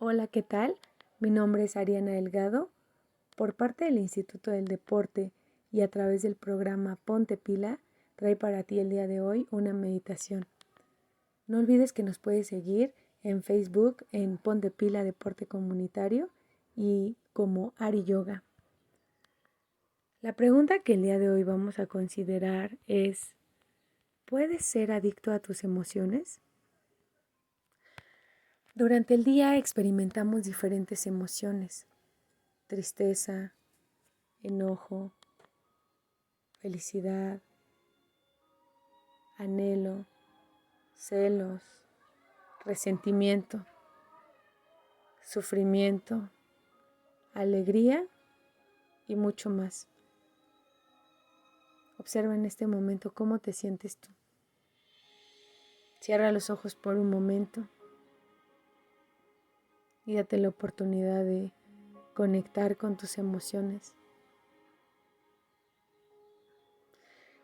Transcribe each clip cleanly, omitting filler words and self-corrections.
Hola, ¿qué tal? Mi nombre es Ariana Delgado. Por parte del Instituto del Deporte y a través del programa Ponte Pila, trae para ti el día de hoy una meditación. No olvides que nos puedes seguir en Facebook en Ponte Pila Deporte Comunitario y como Ari Yoga. La pregunta que el día de hoy vamos a considerar es: ¿puedes ser adicto a tus emociones? Durante el día experimentamos diferentes emociones: tristeza, enojo, felicidad, anhelo, celos, resentimiento, sufrimiento, alegría y mucho más. Observa en este momento cómo te sientes tú. Cierra los ojos por un momento y date la oportunidad de conectar con tus emociones.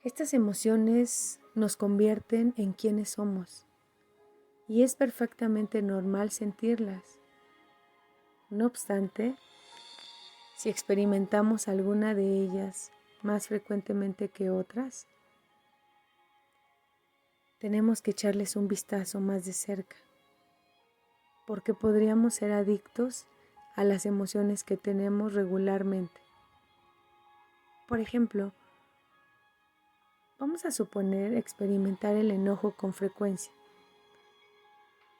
Estas emociones nos convierten en quienes somos y es perfectamente normal sentirlas. No obstante, si experimentamos alguna de ellas más frecuentemente que otras, tenemos que echarles un vistazo más de cerca, porque podríamos ser adictos a las emociones que tenemos regularmente. Por ejemplo, vamos a suponer experimentar el enojo con frecuencia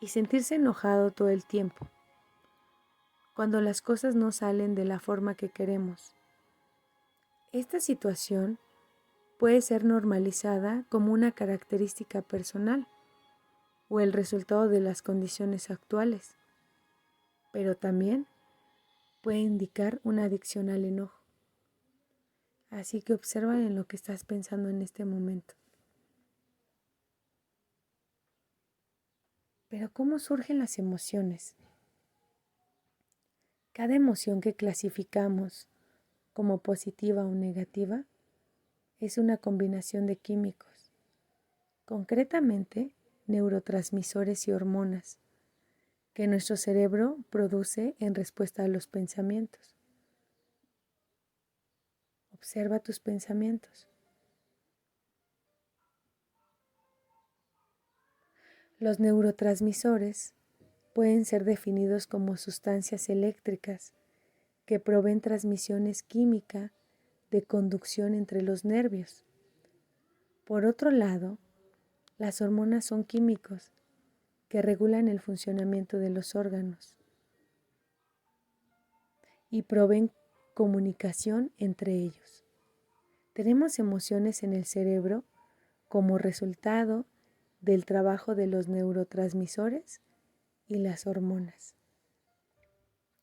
y sentirse enojado todo el tiempo, cuando las cosas no salen de la forma que queremos. Esta situación puede ser normalizada como una característica personal o el resultado de las condiciones actuales, pero también puede indicar una adicción al enojo. Así que observa en lo que estás pensando en este momento. Pero ¿cómo surgen las emociones? Cada emoción que clasificamos como positiva o negativa es una combinación de químicos, concretamente neurotransmisores y hormonas, que nuestro cerebro produce en respuesta a los pensamientos. Observa tus pensamientos. Los neurotransmisores pueden ser definidos como sustancias eléctricas que proveen transmisiones químicas de conducción entre los nervios. Por otro lado, las hormonas son químicos que regulan el funcionamiento de los órganos y proveen comunicación entre ellos. Tenemos emociones en el cerebro como resultado del trabajo de los neurotransmisores y las hormonas.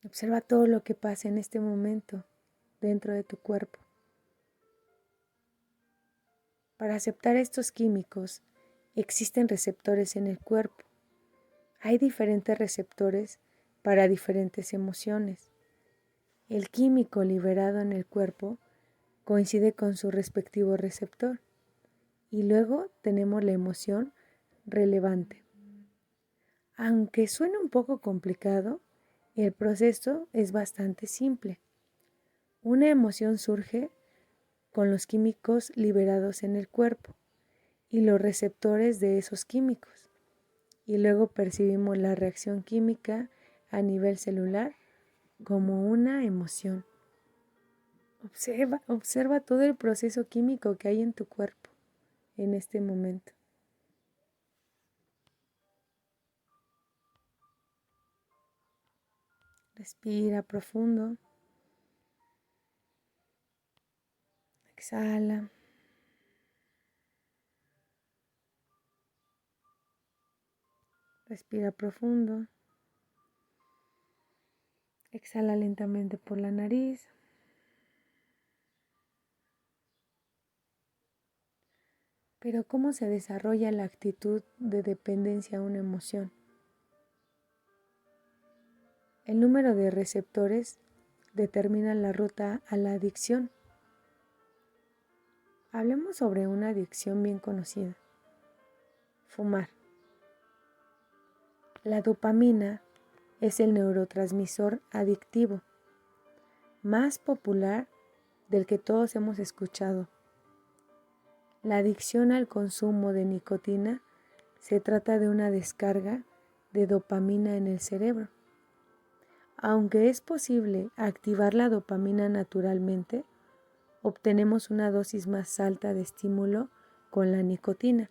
Observa todo lo que pasa en este momento dentro de tu cuerpo. Para aceptar estos químicos, existen receptores en el cuerpo. Hay diferentes receptores para diferentes emociones. El químico liberado en el cuerpo coincide con su respectivo receptor. Y luego tenemos la emoción relevante. Aunque suene un poco complicado, el proceso es bastante simple. Una emoción surge con los químicos liberados en el cuerpo y los receptores de esos químicos. Y luego percibimos la reacción química a nivel celular como una emoción. Observa todo el proceso químico que hay en tu cuerpo en este momento. Respira profundo. Exhala. Respira profundo. Exhala lentamente por la nariz. Pero ¿cómo se desarrolla la actitud de dependencia a una emoción? El número de receptores determina la ruta a la adicción. Hablemos sobre una adicción bien conocida: fumar. La dopamina es el neurotransmisor adictivo, más popular del que todos hemos escuchado. La adicción al consumo de nicotina se trata de una descarga de dopamina en el cerebro. Aunque es posible activar la dopamina naturalmente, obtenemos una dosis más alta de estímulo con la nicotina.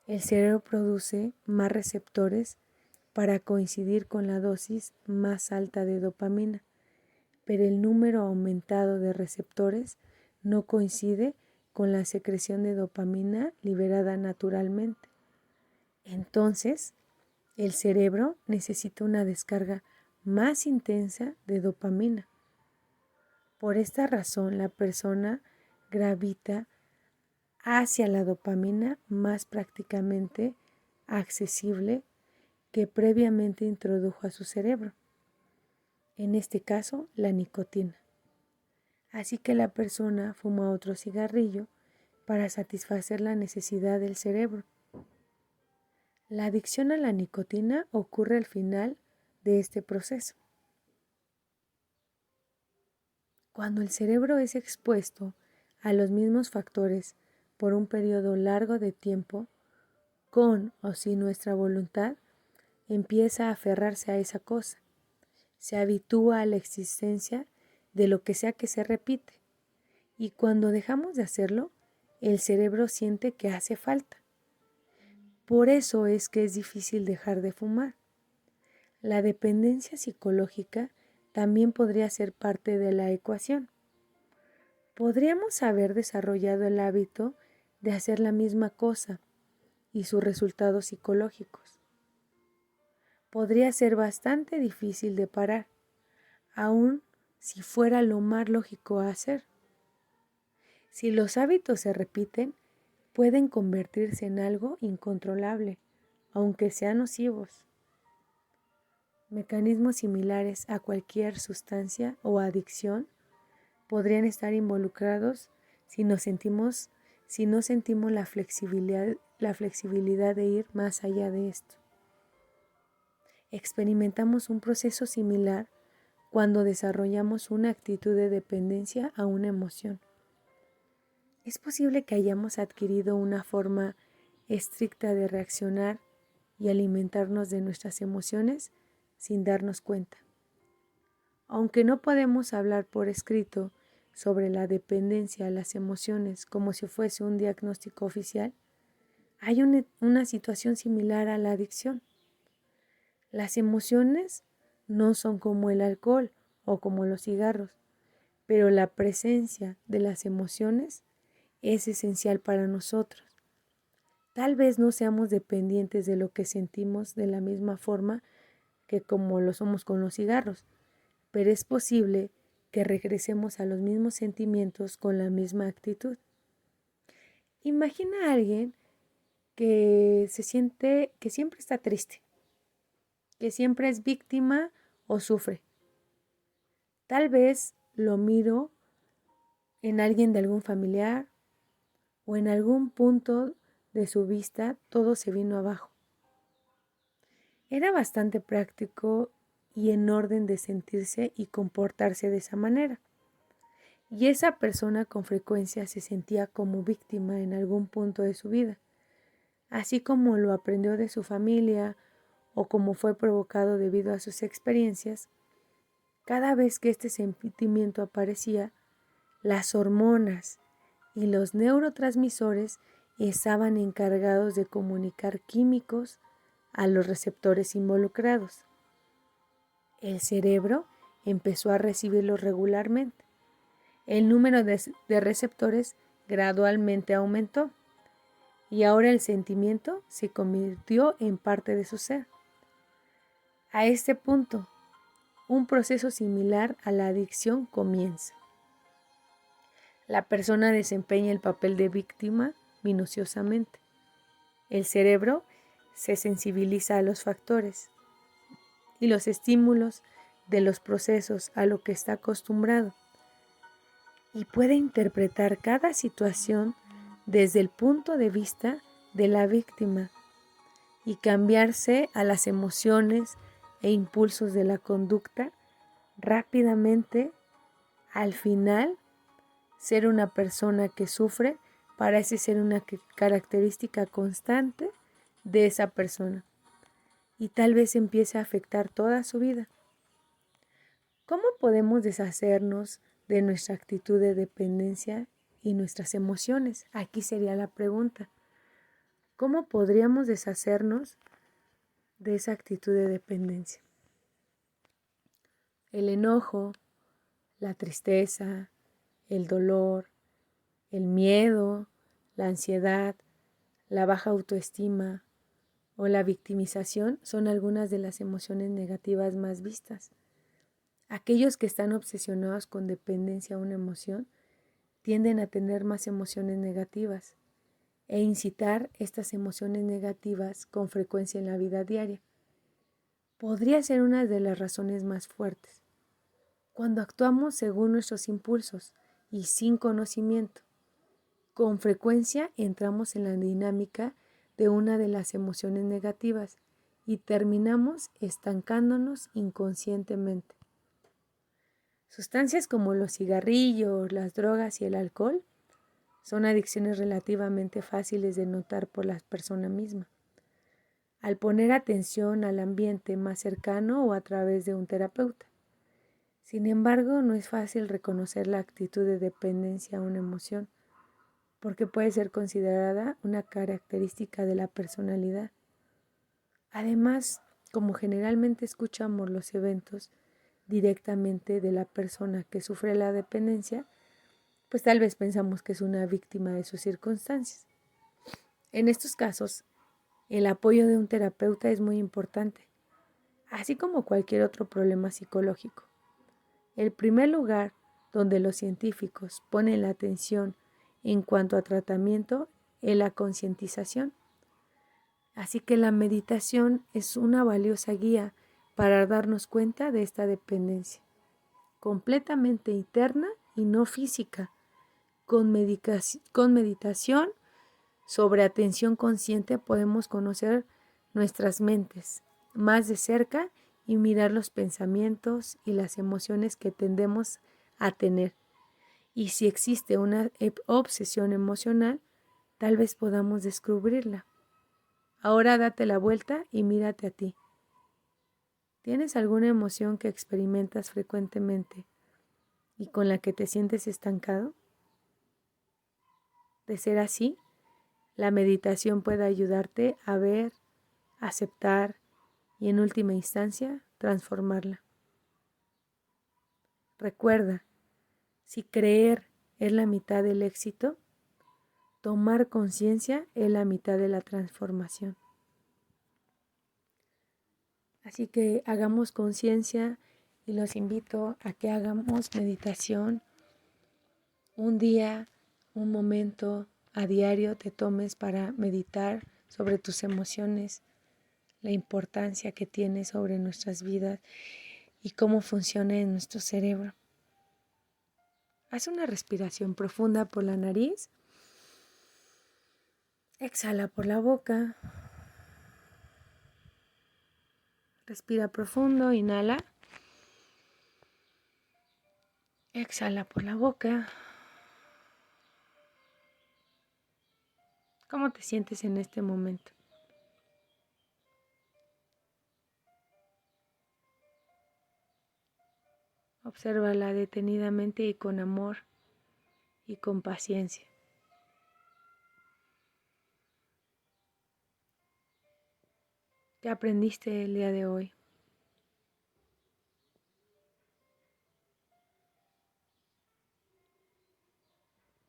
El cerebro produce más receptores para coincidir con la dosis más alta de dopamina, pero el número aumentado de receptores no coincide con la secreción de dopamina liberada naturalmente. Entonces, el cerebro necesita una descarga más intensa de dopamina. Por esta razón, la persona gravita hacia la dopamina más prácticamente accesible que previamente introdujo a su cerebro, en este caso la nicotina. Así que la persona fuma otro cigarrillo para satisfacer la necesidad del cerebro. La adicción a la nicotina ocurre al final de este proceso. Cuando el cerebro es expuesto a los mismos factores por un periodo largo de tiempo, con o sin nuestra voluntad, empieza a aferrarse a esa cosa. Se habitúa a la existencia de lo que sea que se repite. Y cuando dejamos de hacerlo, el cerebro siente que hace falta. Por eso es que es difícil dejar de fumar. La dependencia psicológica también podría ser parte de la ecuación. Podríamos haber desarrollado el hábito de hacer la misma cosa y sus resultados psicológicos. Podría ser bastante difícil de parar, aun si fuera lo más lógico a hacer. Si los hábitos se repiten, pueden convertirse en algo incontrolable, aunque sean nocivos. Mecanismos similares a cualquier sustancia o adicción podrían estar involucrados si no sentimos la flexibilidad de ir más allá de esto. Experimentamos un proceso similar cuando desarrollamos una actitud de dependencia a una emoción. Es posible que hayamos adquirido una forma estricta de reaccionar y alimentarnos de nuestras emociones sin darnos cuenta. Aunque no podemos hablar por escrito sobre la dependencia a las emociones como si fuese un diagnóstico oficial, hay una situación similar a la adicción. Las emociones no son como el alcohol o como los cigarros, pero la presencia de las emociones es esencial para nosotros. Tal vez no seamos dependientes de lo que sentimos de la misma forma que como lo somos con los cigarros, pero es posible que regresemos a los mismos sentimientos con la misma actitud. Imagina a alguien que se siente que siempre está triste, que siempre es víctima o sufre. Tal vez lo miro en alguien de algún familiar o en algún punto de su vista todo se vino abajo. Era bastante práctico y en orden de sentirse y comportarse de esa manera. Y esa persona con frecuencia se sentía como víctima en algún punto de su vida, así como lo aprendió de su familia o como fue provocado debido a sus experiencias. Cada vez que este sentimiento aparecía, las hormonas y los neurotransmisores estaban encargados de comunicar químicos a los receptores involucrados. El cerebro empezó a recibirlos regularmente. El número de receptores gradualmente aumentó y ahora el sentimiento se convirtió en parte de su ser. A este punto, un proceso similar a la adicción comienza. La persona desempeña el papel de víctima minuciosamente. El cerebro se sensibiliza a los factores y los estímulos de los procesos a lo que está acostumbrado y puede interpretar cada situación desde el punto de vista de la víctima y cambiarse a las emociones, e impulsos de la conducta, rápidamente, al final, ser una persona que sufre parece ser una característica constante de esa persona y tal vez empiece a afectar toda su vida. ¿Cómo podemos deshacernos de nuestra actitud de dependencia y nuestras emociones? Aquí sería la pregunta. ¿Cómo podríamos deshacernos de esa actitud de dependencia? El enojo, la tristeza, el dolor, el miedo, la ansiedad, la baja autoestima o la victimización son algunas de las emociones negativas más vistas. Aquellos que están obsesionados con dependencia a una emoción tienden a tener más emociones negativas e incitar estas emociones negativas con frecuencia en la vida diaria. Podría ser una de las razones más fuertes. Cuando actuamos según nuestros impulsos y sin conocimiento, con frecuencia entramos en la dinámica de una de las emociones negativas y terminamos estancándonos inconscientemente. Sustancias como los cigarrillos, las drogas y el alcohol son adicciones relativamente fáciles de notar por la persona misma. Al poner atención al ambiente más cercano o a través de un terapeuta. Sin embargo, no es fácil reconocer la actitud de dependencia a una emoción, porque puede ser considerada una característica de la personalidad. Además, como generalmente escuchamos los eventos directamente de la persona que sufre la dependencia, pues tal vez pensamos que es una víctima de sus circunstancias. En estos casos, el apoyo de un terapeuta es muy importante, así como cualquier otro problema psicológico. El primer lugar donde los científicos ponen la atención en cuanto a tratamiento es la concientización. Así que la meditación es una valiosa guía para darnos cuenta de esta dependencia, completamente interna y no física. Con meditación sobre atención consciente podemos conocer nuestras mentes más de cerca y mirar los pensamientos y las emociones que tendemos a tener. Y si existe una obsesión emocional, tal vez podamos descubrirla. Ahora date la vuelta y mírate a ti. ¿Tienes alguna emoción que experimentas frecuentemente y con la que te sientes estancado? De ser así, la meditación puede ayudarte a ver, aceptar y en última instancia transformarla. Recuerda, si creer es la mitad del éxito, tomar conciencia es la mitad de la transformación. Así que hagamos conciencia y los invito a que hagamos meditación un día, un momento a diario te tomes para meditar sobre tus emociones, la importancia que tiene sobre nuestras vidas y cómo funciona en nuestro cerebro. Haz una respiración profunda por la nariz. Exhala por la boca. Respira profundo, inhala. Exhala por la boca. ¿Cómo te sientes en este momento? Obsérvala detenidamente y con amor y con paciencia. ¿Qué aprendiste el día de hoy?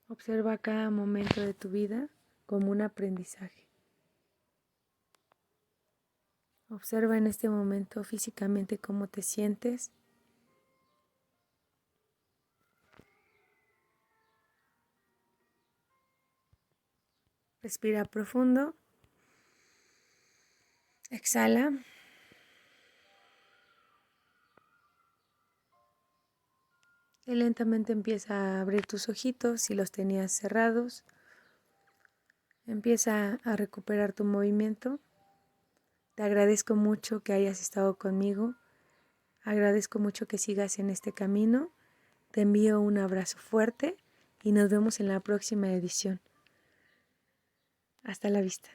Observa cada momento de tu vida como un aprendizaje. Observa en este momento físicamente cómo te sientes. Respira profundo. Exhala. Y lentamente empieza a abrir tus ojitos si los tenías cerrados. Empieza a recuperar tu movimiento. Te agradezco mucho que hayas estado conmigo. Agradezco mucho que sigas en este camino. Te envío un abrazo fuerte y nos vemos en la próxima edición. Hasta la vista.